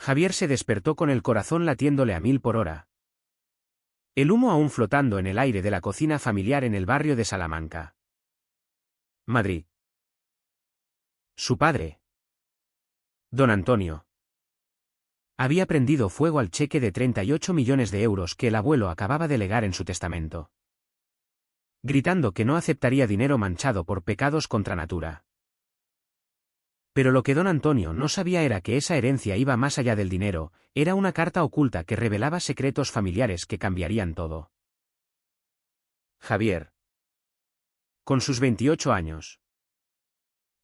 Javier se despertó con el corazón latiéndole a 1000 por hora. El humo aún flotando en el aire de la cocina familiar en el barrio de Salamanca, Madrid. Su padre, don Antonio, había prendido fuego al cheque de 38 millones de euros que el abuelo acababa de legar en su testamento, gritando que no aceptaría dinero manchado por pecados contra natura. Pero lo que don Antonio no sabía era que esa herencia iba más allá del dinero, era una carta oculta que revelaba secretos familiares que cambiarían todo. Javier, con sus 28 años,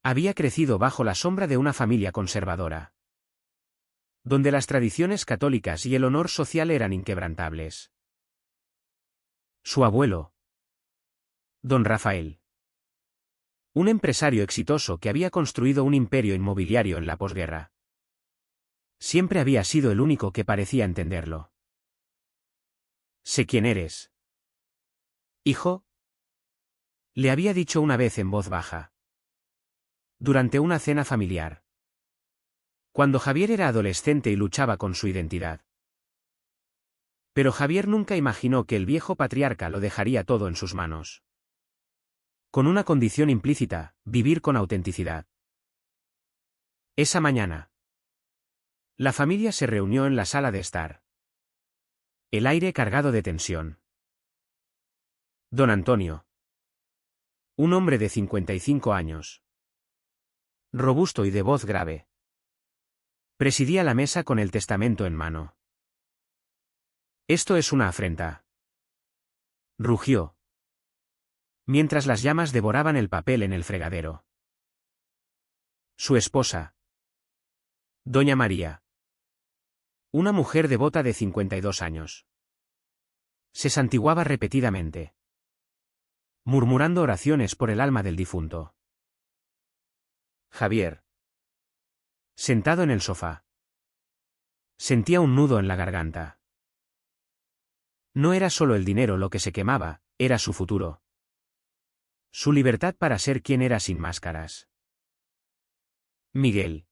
había crecido bajo la sombra de una familia conservadora, donde las tradiciones católicas y el honor social eran inquebrantables. Su abuelo, don Rafael, un empresario exitoso que había construido un imperio inmobiliario en la posguerra, siempre había sido el único que parecía entenderlo. «Sé quién eres, hijo», le había dicho una vez en voz baja, durante una cena familiar, cuando Javier era adolescente y luchaba con su identidad. Pero Javier nunca imaginó que el viejo patriarca lo dejaría todo en sus manos. Con una condición implícita: vivir con autenticidad. Esa mañana, la familia se reunió en la sala de estar. El aire cargado de tensión. Don Antonio, un hombre de 55 años, robusto y de voz grave, presidía la mesa con el testamento en mano. «Esto es una afrenta», rugió, mientras las llamas devoraban el papel en el fregadero. Su esposa, doña María, una mujer devota de 52 años, se santiguaba repetidamente, murmurando oraciones por el alma del difunto. Javier, sentado en el sofá, sentía un nudo en la garganta. No era solo el dinero lo que se quemaba, era su futuro. Su libertad para ser quien era sin máscaras. Miguel,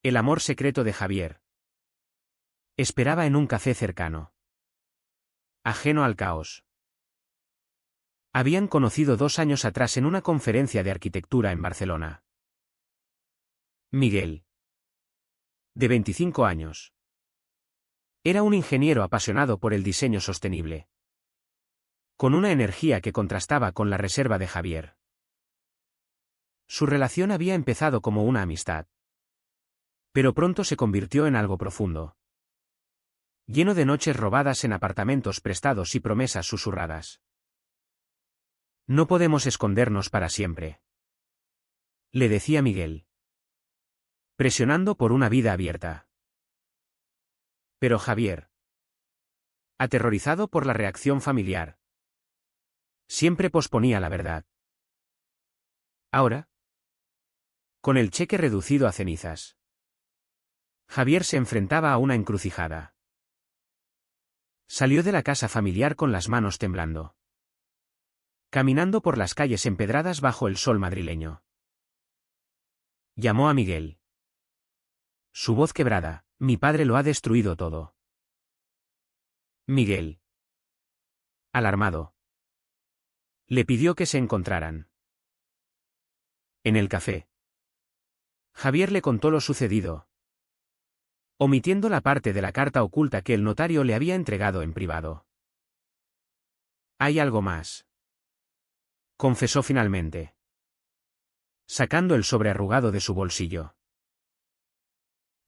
el amor secreto de Javier, esperaba en un café cercano, ajeno al caos. Habían conocido 2 años atrás en una conferencia de arquitectura en Barcelona. Miguel, de 25 años, era un ingeniero apasionado por el diseño sostenible, con una energía que contrastaba con la reserva de Javier. Su relación había empezado como una amistad, pero pronto se convirtió en algo profundo, lleno de noches robadas en apartamentos prestados y promesas susurradas. «No podemos escondernos para siempre», le decía Miguel, presionando por una vida abierta. Pero Javier, aterrorizado por la reacción familiar, siempre posponía la verdad. Ahora, con el cheque reducido a cenizas, Javier se enfrentaba a una encrucijada. Salió de la casa familiar con las manos temblando, caminando por las calles empedradas bajo el sol madrileño. Llamó a Miguel. Su voz quebrada: «Mi padre lo ha destruido todo». Miguel, alarmado, le pidió que se encontraran. En el café, Javier le contó lo sucedido, omitiendo la parte de la carta oculta que el notario le había entregado en privado. «Hay algo más», confesó finalmente, sacando el sobre arrugado de su bolsillo.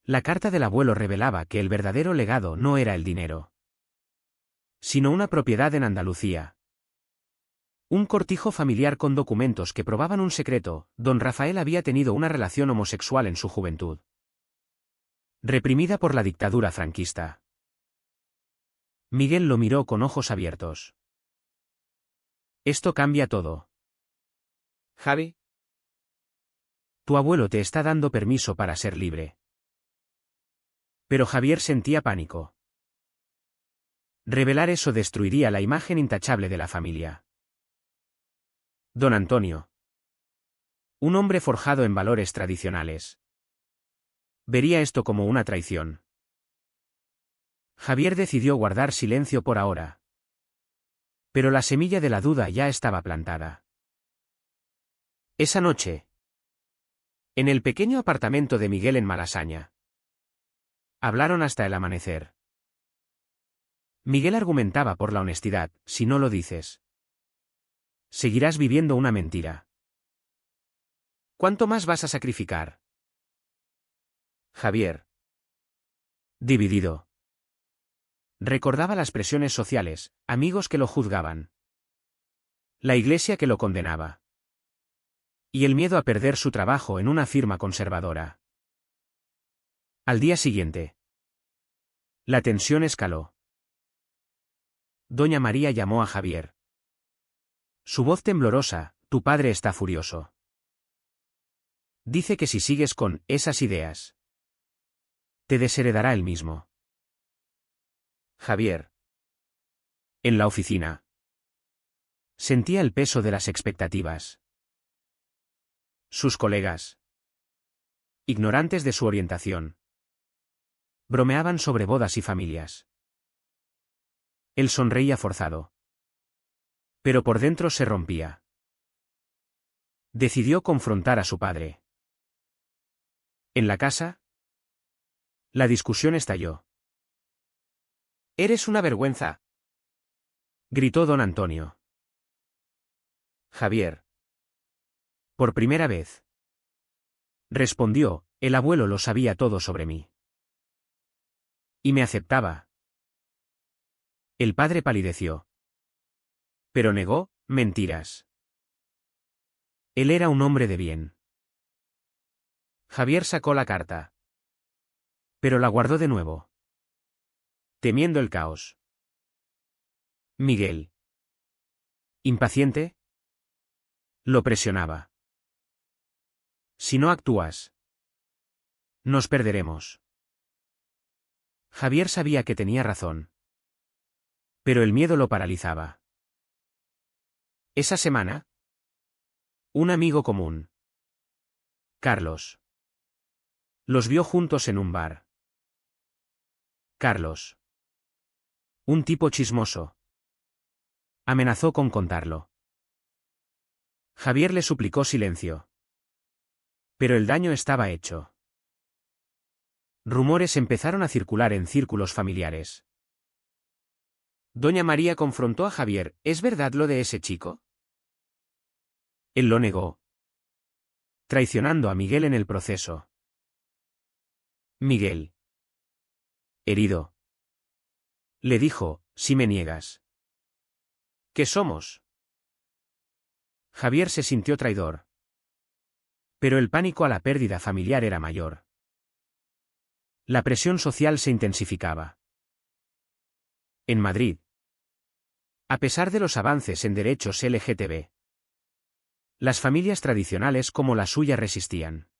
La carta del abuelo revelaba que el verdadero legado no era el dinero, sino una propiedad en Andalucía. Un cortijo familiar con documentos que probaban un secreto: don Rafael había tenido una relación homosexual en su juventud, reprimida por la dictadura franquista. Miguel lo miró con ojos abiertos. «Esto cambia todo. Javi, tu abuelo te está dando permiso para ser libre». Pero Javier sentía pánico. Revelar eso destruiría la imagen intachable de la familia. Don Antonio, un hombre forjado en valores tradicionales, vería esto como una traición. Javier decidió guardar silencio por ahora. Pero la semilla de la duda ya estaba plantada. Esa noche, en el pequeño apartamento de Miguel en Malasaña, hablaron hasta el amanecer. Miguel argumentaba por la honestidad: si no lo dices, seguirás viviendo una mentira. ¿Cuánto más vas a sacrificar? Javier, dividido, recordaba las presiones sociales, amigos que lo juzgaban, la iglesia que lo condenaba, y el miedo a perder su trabajo en una firma conservadora. Al día siguiente, la tensión escaló. Doña María llamó a Javier. Su voz temblorosa: tu padre está furioso. Dice que si sigues con esas ideas, te desheredará él mismo. Javier. En la oficina, sentía el peso de las expectativas. Sus colegas, ignorantes de su orientación, bromeaban sobre bodas y familias. Él sonreía forzado, pero por dentro se rompía. Decidió confrontar a su padre. En la casa, la discusión estalló. «Eres una vergüenza», gritó don Antonio. Javier. Por primera vez, respondió: el abuelo lo sabía todo sobre mí. Y me aceptaba. El padre palideció. Pero negó: mentiras. Él era un hombre de bien. Javier sacó la carta, pero la guardó de nuevo, temiendo el caos. Miguel, impaciente, lo presionaba. Si no actúas, nos perderemos. Javier sabía que tenía razón, pero el miedo lo paralizaba. Esa semana, un amigo común, Carlos, los vio juntos en un bar. Carlos, un tipo chismoso, amenazó con contarlo. Javier le suplicó silencio. Pero el daño estaba hecho. Rumores empezaron a circular en círculos familiares. Doña María confrontó a Javier: ¿es verdad lo de ese chico? Él lo negó, traicionando a Miguel en el proceso. Miguel, herido, le dijo: si me niegas, ¿qué somos? Javier se sintió traidor. Pero el pánico a la pérdida familiar era mayor. La presión social se intensificaba. En Madrid, a pesar de los avances en derechos LGTB, las familias tradicionales como la suya resistían.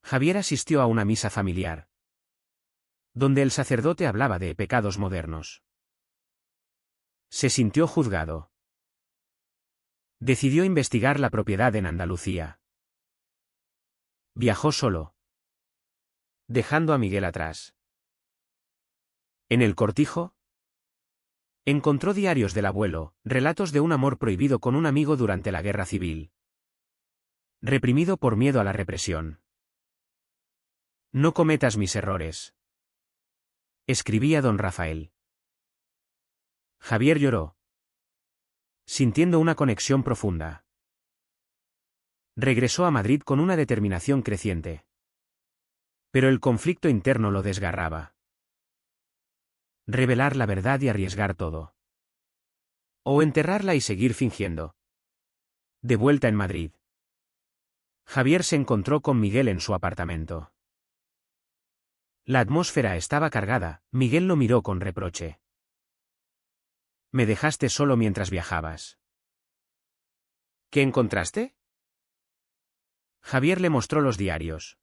Javier asistió a una misa familiar, donde el sacerdote hablaba de pecados modernos. Se sintió juzgado. Decidió investigar la propiedad en Andalucía. Viajó solo, dejando a Miguel atrás. En el cortijo, encontró diarios del abuelo, relatos de un amor prohibido con un amigo durante la guerra civil. Reprimido por miedo a la represión. No cometas mis errores, escribía don Rafael. Javier lloró, sintiendo una conexión profunda. Regresó a Madrid con una determinación creciente. Pero el conflicto interno lo desgarraba. Revelar la verdad y arriesgar todo. O enterrarla y seguir fingiendo. De vuelta en Madrid, Javier se encontró con Miguel en su apartamento. La atmósfera estaba cargada. Miguel lo miró con reproche. Me dejaste solo mientras viajabas. ¿Qué encontraste? Javier le mostró los diarios.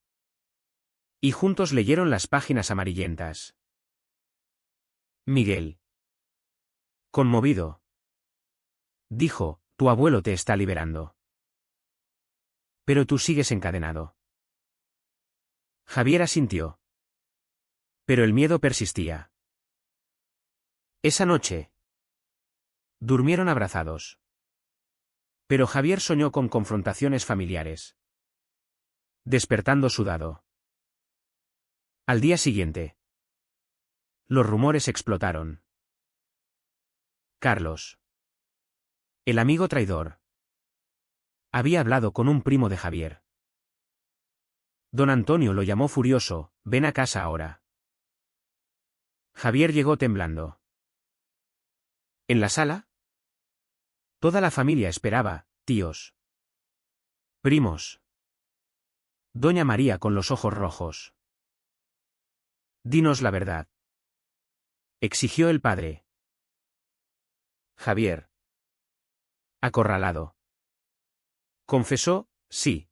Y juntos leyeron las páginas amarillentas. Miguel, conmovido, dijo: tu abuelo te está liberando. Pero tú sigues encadenado. Javier asintió. Pero el miedo persistía. Esa noche durmieron abrazados. Pero Javier soñó con confrontaciones familiares. Despertando sudado. Al día siguiente, los rumores explotaron. Carlos, el amigo traidor, había hablado con un primo de Javier. Don Antonio lo llamó furioso: ven a casa ahora. Javier llegó temblando. En la sala, toda la familia esperaba: tíos, primos. Doña María con los ojos rojos. Dinos la verdad, exigió el padre. Javier, acorralado, confesó: sí.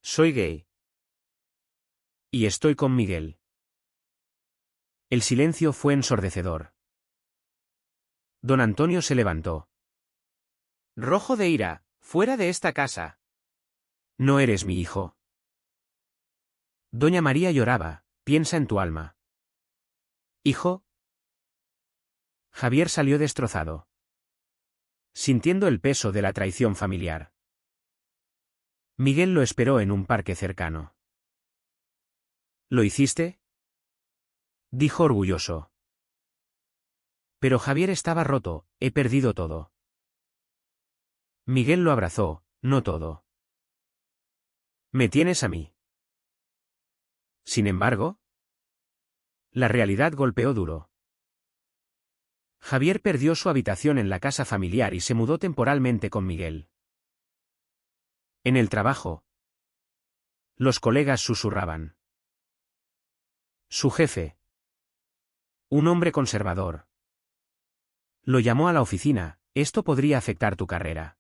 Soy gay. Y estoy con Miguel. El silencio fue ensordecedor. Don Antonio se levantó. Rojo de ira: fuera de esta casa. No eres mi hijo. Doña María lloraba: piensa en tu alma. Hijo. Javier salió destrozado, sintiendo el peso de la traición familiar. Miguel lo esperó en un parque cercano. ¿Lo hiciste?, dijo orgulloso. Pero Javier estaba roto: he perdido todo. Miguel lo abrazó: no todo. Me tienes a mí. Sin embargo, la realidad golpeó duro. Javier perdió su habitación en la casa familiar y se mudó temporalmente con Miguel. En el trabajo, los colegas susurraban. Su jefe, un hombre conservador, lo llamó a la oficina: esto podría afectar tu carrera.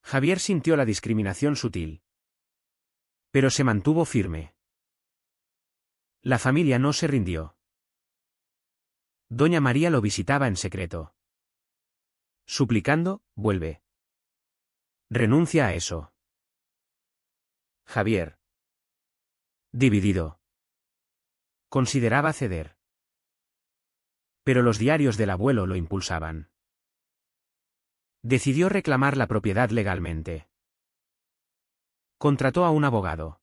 Javier sintió la discriminación sutil, pero se mantuvo firme. La familia no se rindió. Doña María lo visitaba en secreto, suplicando: vuelve. Renuncia a eso. Javier, dividido, consideraba ceder. Pero los diarios del abuelo lo impulsaban. Decidió reclamar la propiedad legalmente. Contrató a un abogado,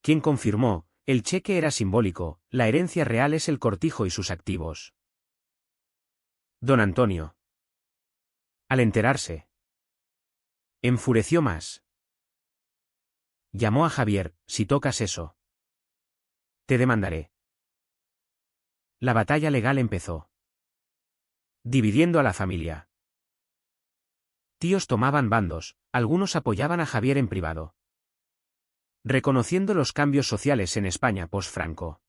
quien confirmó: el cheque era simbólico, la herencia real es el cortijo y sus activos. Don Antonio, al enterarse, enfureció más. Llamó a Javier: si tocas eso, te demandaré. La batalla legal empezó, dividiendo a la familia. Tíos tomaban bandos, algunos apoyaban a Javier en privado, reconociendo los cambios sociales en España post-Franco.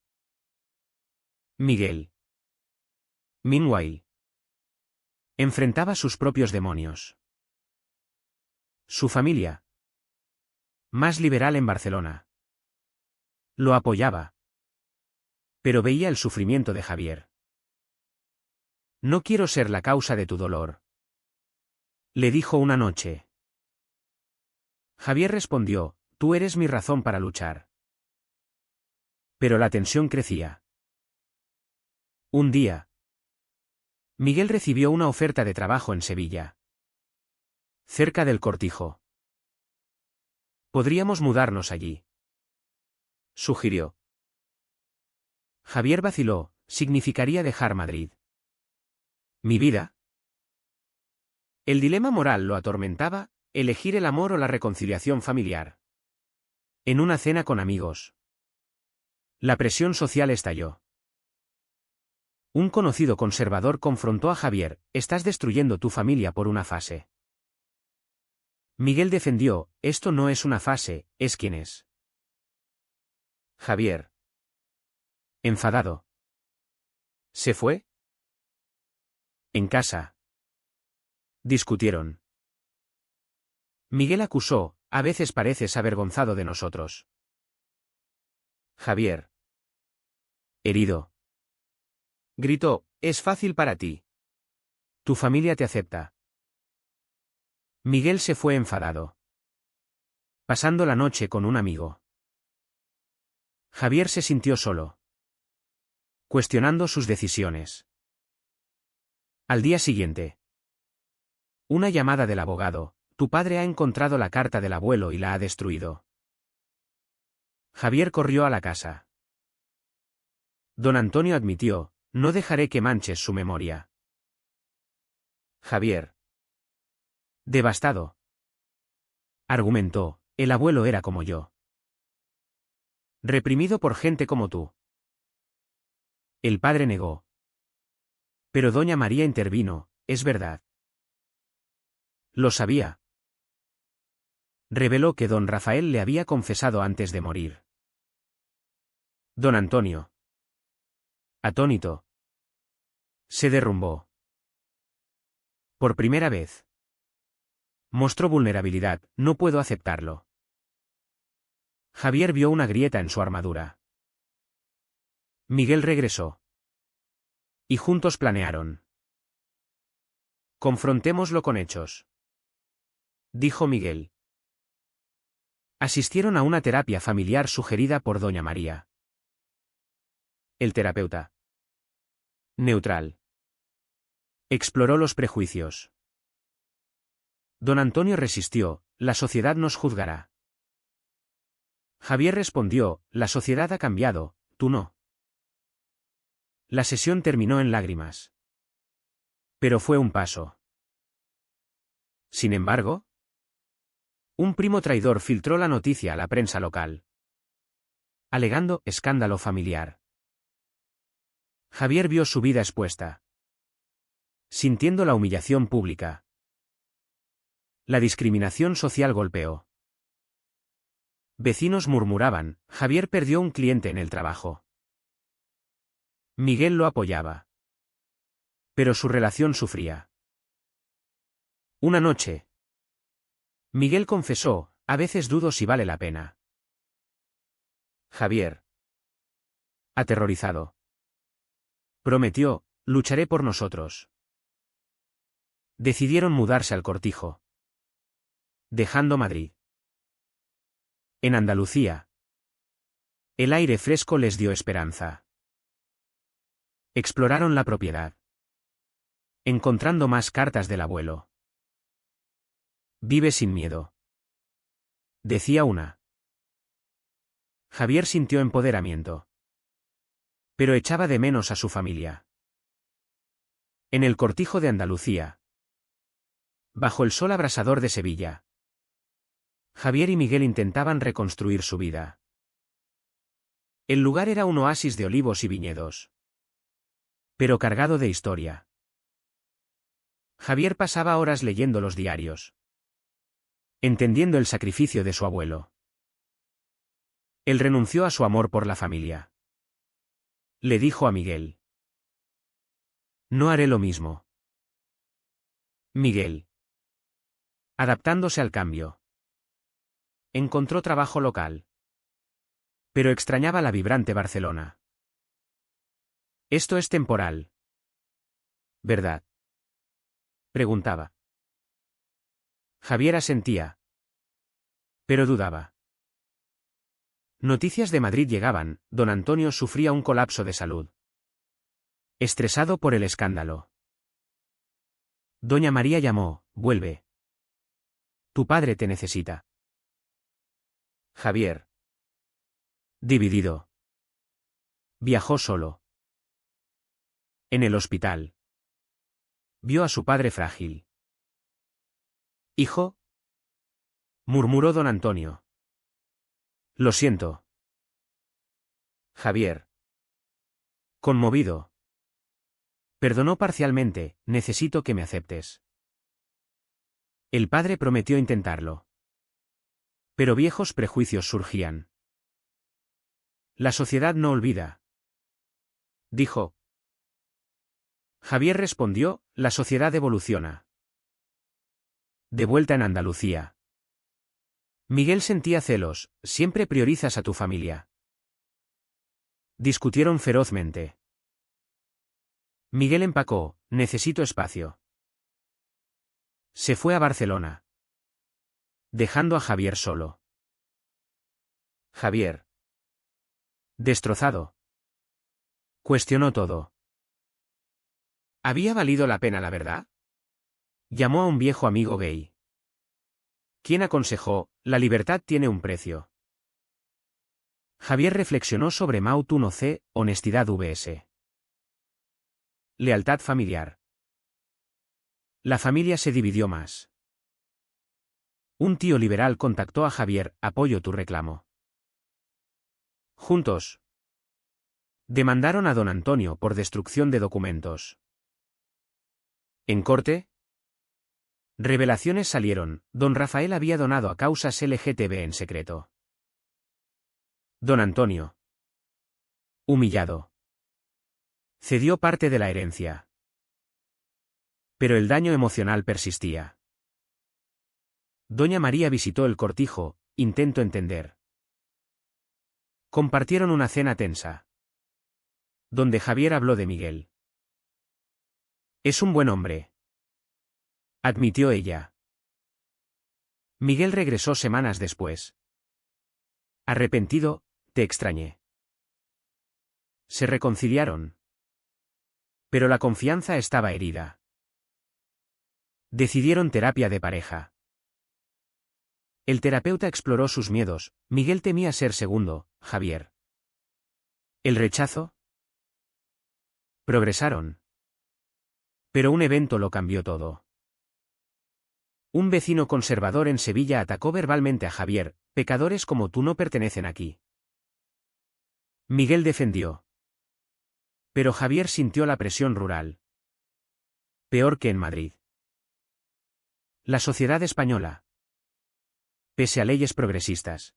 Miguel, meanwhile, enfrentaba sus propios demonios. Su familia, más liberal en Barcelona, lo apoyaba, pero veía el sufrimiento de Javier. No quiero ser la causa de tu dolor, le dijo una noche. Javier respondió: tú eres mi razón para luchar. Pero la tensión crecía. Un día, Miguel recibió una oferta de trabajo en Sevilla, cerca del Cortijo. Podríamos mudarnos allí, sugirió. Javier vaciló: significaría dejar Madrid. ¿Mi vida? El dilema moral lo atormentaba: elegir el amor o la reconciliación familiar. En una cena con amigos, la presión social estalló. Un conocido conservador confrontó a Javier: estás destruyendo tu familia por una fase. Miguel defendió: esto no es una fase, es quien es. Javier, enfadado, ¿se fue? En casa, discutieron. Miguel acusó: a veces pareces avergonzado de nosotros. Javier, herido, gritó: es fácil para ti. Tu familia te acepta. Miguel se fue enfadado, pasando la noche con un amigo. Javier se sintió solo, cuestionando sus decisiones. Al día siguiente. Una llamada del abogado: tu padre ha encontrado la carta del abuelo y la ha destruido. Javier corrió a la casa. Don Antonio admitió: no dejaré que manches su memoria. Javier, devastado, argumentó: el abuelo era como yo. Reprimido por gente como tú. El padre negó. Pero doña María intervino: es verdad. Lo sabía. Reveló que don Rafael le había confesado antes de morir. Don Antonio, atónito, se derrumbó. Por primera vez. Mostró vulnerabilidad: no puedo aceptarlo. Javier vio una grieta en su armadura. Miguel regresó. Y juntos planearon. Confrontémoslo con hechos, dijo Miguel. Asistieron a una terapia familiar sugerida por doña María. El terapeuta, neutral, exploró los prejuicios. Don Antonio resistió: la sociedad nos juzgará. Javier respondió: la sociedad ha cambiado, tú no. La sesión terminó en lágrimas. Pero fue un paso. Sin embargo, un primo traidor filtró la noticia a la prensa local, alegando escándalo familiar. Javier vio su vida expuesta, sintiendo la humillación pública. La discriminación social golpeó. Vecinos murmuraban: Javier perdió un cliente en el trabajo. Miguel lo apoyaba. Pero su relación sufría. Una noche, Miguel confesó: a veces dudo si vale la pena. Javier, aterrorizado, prometió: lucharé por nosotros. Decidieron mudarse al Cortijo, dejando Madrid. En Andalucía, el aire fresco les dio esperanza. Exploraron la propiedad, encontrando más cartas del abuelo. Vive sin miedo, decía una. Javier sintió empoderamiento. Pero echaba de menos a su familia. En el Cortijo de Andalucía, bajo el sol abrasador de Sevilla, Javier y Miguel intentaban reconstruir su vida. El lugar era un oasis de olivos y viñedos, pero cargado de historia. Javier pasaba horas leyendo los diarios, entendiendo el sacrificio de su abuelo. Él renunció a su amor por la familia. Le dijo a Miguel: no haré lo mismo. Miguel, adaptándose al cambio, encontró trabajo local. Pero extrañaba la vibrante Barcelona. Esto es temporal, ¿verdad?, preguntaba. Javier asentía, pero dudaba. Noticias de Madrid llegaban: don Antonio sufría un colapso de salud. Estresado por el escándalo. Doña María llamó: vuelve. Tu padre te necesita. Javier, dividido, viajó solo. En el hospital, vio a su padre frágil. Hijo, murmuró don Antonio. Lo siento. Javier, conmovido, perdonó parcialmente: necesito que me aceptes. El padre prometió intentarlo. Pero viejos prejuicios surgían. La sociedad no olvida, dijo. Javier respondió: la sociedad evoluciona. De vuelta en Andalucía, Miguel sentía celos: siempre priorizas a tu familia. Discutieron ferozmente. Miguel empacó: necesito espacio. Se fue a Barcelona, dejando a Javier solo. Javier, Destrozado. Cuestionó todo. ¿Había valido la pena la verdad? Llamó a un viejo amigo gay, quien aconsejó: la libertad tiene un precio. Javier reflexionó sobre Maut 1C, honestidad vs. lealtad familiar. La familia se dividió más. Un tío liberal contactó a Javier: apoyo tu reclamo. Juntos demandaron a don Antonio por destrucción de documentos. En corte, revelaciones salieron: don Rafael había donado a causas LGTB en secreto. Don Antonio, humillado, cedió parte de la herencia. Pero el daño emocional persistía. Doña María visitó el cortijo: intento entender. Compartieron una cena tensa, donde Javier habló de Miguel. Es un buen hombre, admitió ella. Miguel regresó semanas después. Arrepentido: te extrañé. Se reconciliaron. Pero la confianza estaba herida. Decidieron terapia de pareja. El terapeuta exploró sus miedos: Miguel temía ser segundo, Javier. ¿El rechazo? Progresaron. Pero un evento lo cambió todo. Un vecino conservador en Sevilla atacó verbalmente a Javier: pecadores como tú no pertenecen aquí. Miguel defendió. Pero Javier sintió la presión rural. Peor que en Madrid. La sociedad española, pese a leyes progresistas,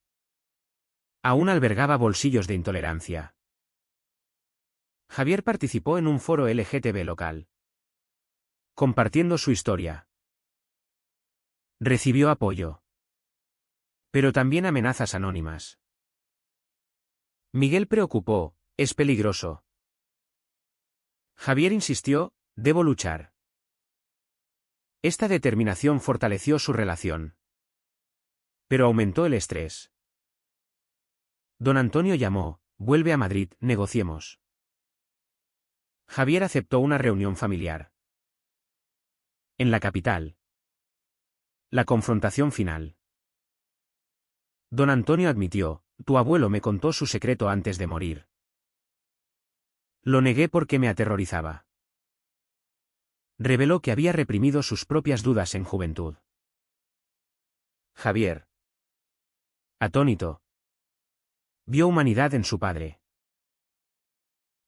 aún albergaba bolsillos de intolerancia. Javier participó en un foro LGTB local, compartiendo su historia. Recibió apoyo, pero también amenazas anónimas. Miguel preocupó: es peligroso. Javier insistió: debo luchar. Esta determinación fortaleció su relación. Pero aumentó el estrés. Don Antonio llamó: vuelve a Madrid, negociemos. Javier aceptó una reunión familiar. En la capital. La confrontación final. Don Antonio admitió: tu abuelo me contó su secreto antes de morir. Lo negué porque me aterrorizaba. Reveló que había reprimido sus propias dudas en juventud. Javier, atónito, vio humanidad en su padre.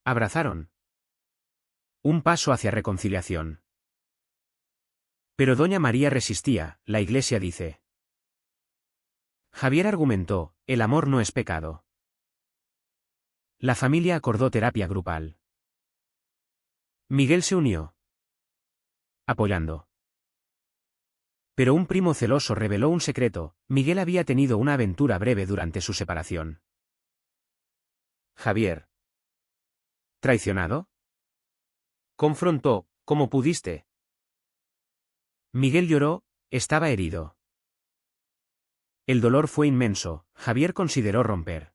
Abrazaron. Un paso hacia reconciliación. Pero doña María resistía: la Iglesia dice. Javier argumentó: el amor no es pecado. La familia acordó terapia grupal. Miguel se unió, apoyando. Pero un primo celoso reveló un secreto: Miguel había tenido una aventura breve durante su separación. Javier, ¿traicionado? Confrontó: ¿cómo pudiste? Miguel lloró: estaba herido. El dolor fue inmenso. Javier consideró romper.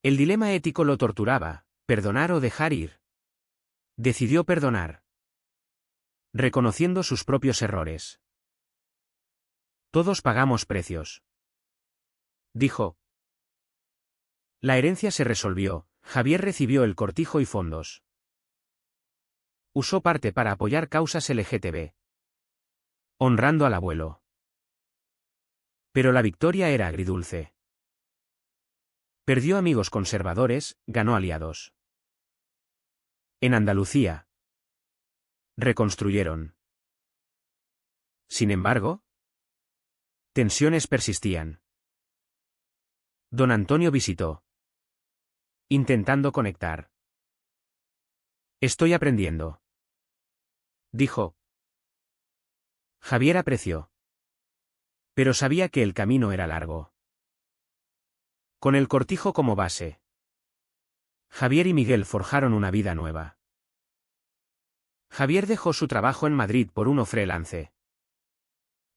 El dilema ético lo torturaba: perdonar o dejar ir. Decidió perdonar, reconociendo sus propios errores. Todos pagamos precios, dijo. La herencia se resolvió: Javier recibió el cortijo y fondos. Usó parte para apoyar causas LGTB, honrando al abuelo. Pero la victoria era agridulce. Perdió amigos conservadores, ganó aliados. En Andalucía, reconstruyeron. Sin embargo, tensiones persistían. Don Antonio visitó, intentando conectar. Estoy aprendiendo, dijo. Javier apreció. Pero sabía que el camino era largo. Con el cortijo como base, Javier y Miguel forjaron una vida nueva. Javier dejó su trabajo en Madrid por uno freelance,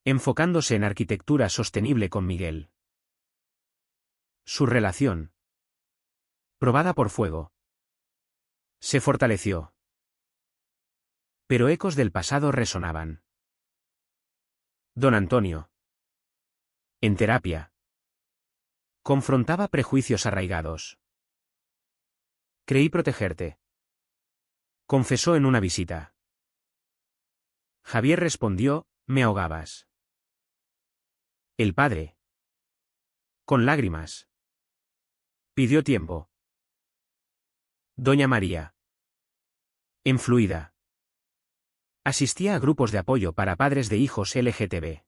enfocándose en arquitectura sostenible con Miguel. Su relación probada por fuego. Se fortaleció. Pero ecos del pasado resonaban. Don Antonio. En terapia. Confrontaba prejuicios arraigados. Creí protegerte. Confesó en una visita. Javier respondió, me ahogabas. El padre. Con lágrimas. Pidió tiempo. Doña María. Enfluida. Asistía a grupos de apoyo para padres de hijos LGTB.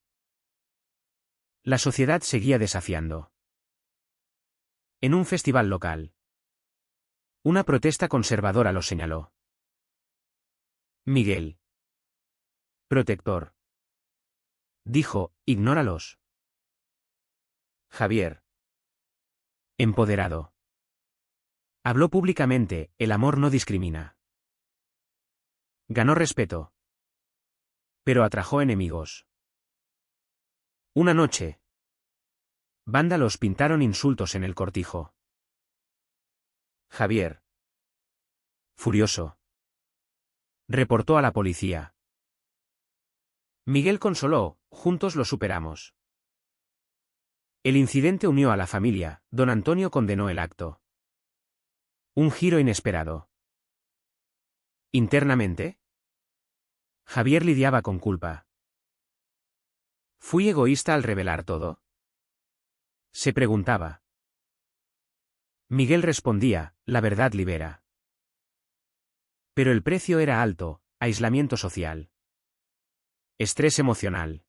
La sociedad seguía desafiando. En un festival local. Una protesta conservadora lo señaló. Miguel. Protector. Dijo, ignóralos. Javier. Empoderado. Habló públicamente, el amor no discrimina. Ganó respeto. Pero atrajo enemigos. Una noche. Vándalos pintaron insultos en el cortijo. Javier. Furioso. Reportó a la policía. Miguel consoló, juntos lo superamos. El incidente unió a la familia, don Antonio condenó el acto. Un giro inesperado. Internamente. Javier lidiaba con culpa. ¿Fui egoísta al revelar todo? Se preguntaba. Miguel respondía, la verdad libera. Pero el precio era alto, aislamiento social. Estrés emocional.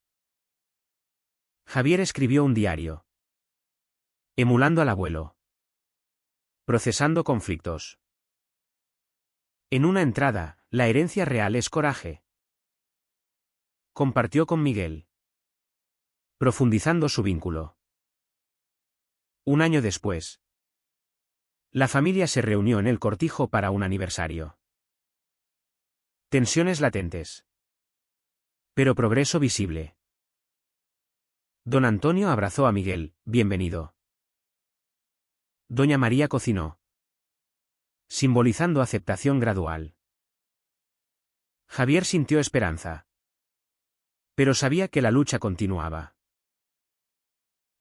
Javier escribió un diario. Emulando al abuelo. Procesando conflictos. En una entrada, la herencia real es coraje. Compartió con Miguel. Profundizando su vínculo. Un año después. La familia se reunió en el cortijo para un aniversario. Tensiones latentes. Pero progreso visible. Don Antonio abrazó a Miguel, bienvenido. Doña María cocinó. Simbolizando aceptación gradual. Javier sintió esperanza. Pero sabía que la lucha continuaba.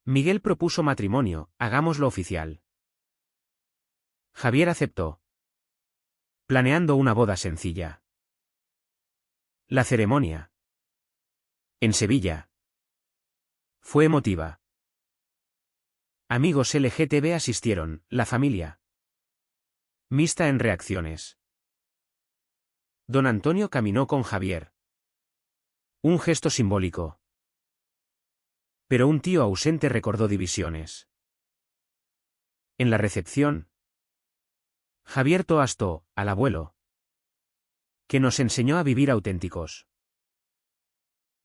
Miguel propuso matrimonio, hagámoslo oficial. Javier aceptó. Planeando una boda sencilla. La ceremonia. En Sevilla. Fue emotiva. Amigos LGTB asistieron, la familia. Mixta en reacciones. Don Antonio caminó con Javier. Un gesto simbólico. Pero un tío ausente recordó divisiones. En la recepción. Javier toastó, al abuelo. Que nos enseñó a vivir auténticos.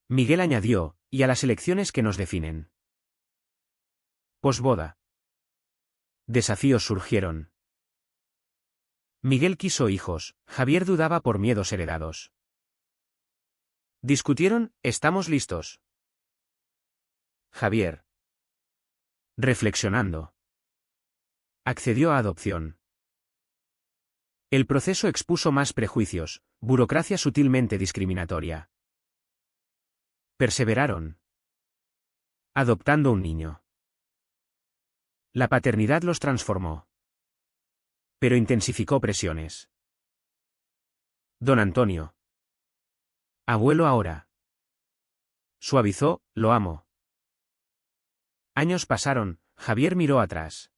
Miguel añadió, y a las elecciones que nos definen. Posboda. Desafíos surgieron. Miguel quiso hijos, Javier dudaba por miedos heredados. Discutieron, estamos listos. Javier. Reflexionando. Accedió a adopción. El proceso expuso más prejuicios, burocracia sutilmente discriminatoria. Perseveraron. Adoptando un niño. La paternidad los transformó. Pero intensificó presiones. Don Antonio. Abuelo ahora. Suavizó, lo amo. Años pasaron, Javier miró atrás.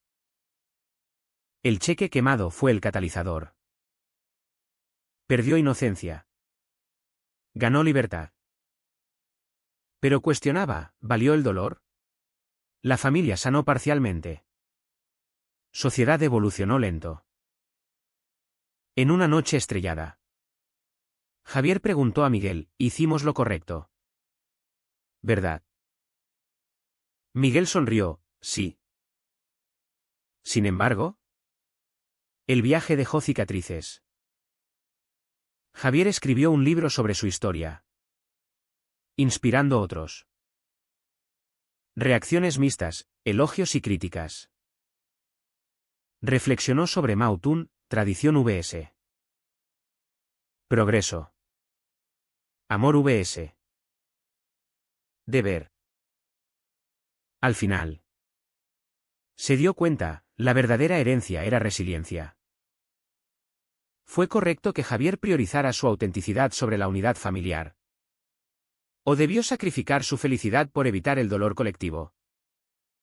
El cheque quemado fue el catalizador. Perdió inocencia. Ganó libertad. Pero cuestionaba, ¿valió el dolor? La familia sanó parcialmente. Sociedad evolucionó lento. En una noche estrellada. Javier preguntó a Miguel, ¿hicimos lo correcto? ¿Verdad? Miguel sonrió, sí. Sin embargo, el viaje dejó cicatrices. Javier escribió un libro sobre su historia. Inspirando otros. Reacciones mixtas, elogios y críticas. Reflexionó sobre Mao Tun, tradición vs. Progreso. Amor vs. Deber. Al final, se dio cuenta, la verdadera herencia era resiliencia. ¿Fue correcto que Javier priorizara su autenticidad sobre la unidad familiar? ¿O debió sacrificar su felicidad por evitar el dolor colectivo?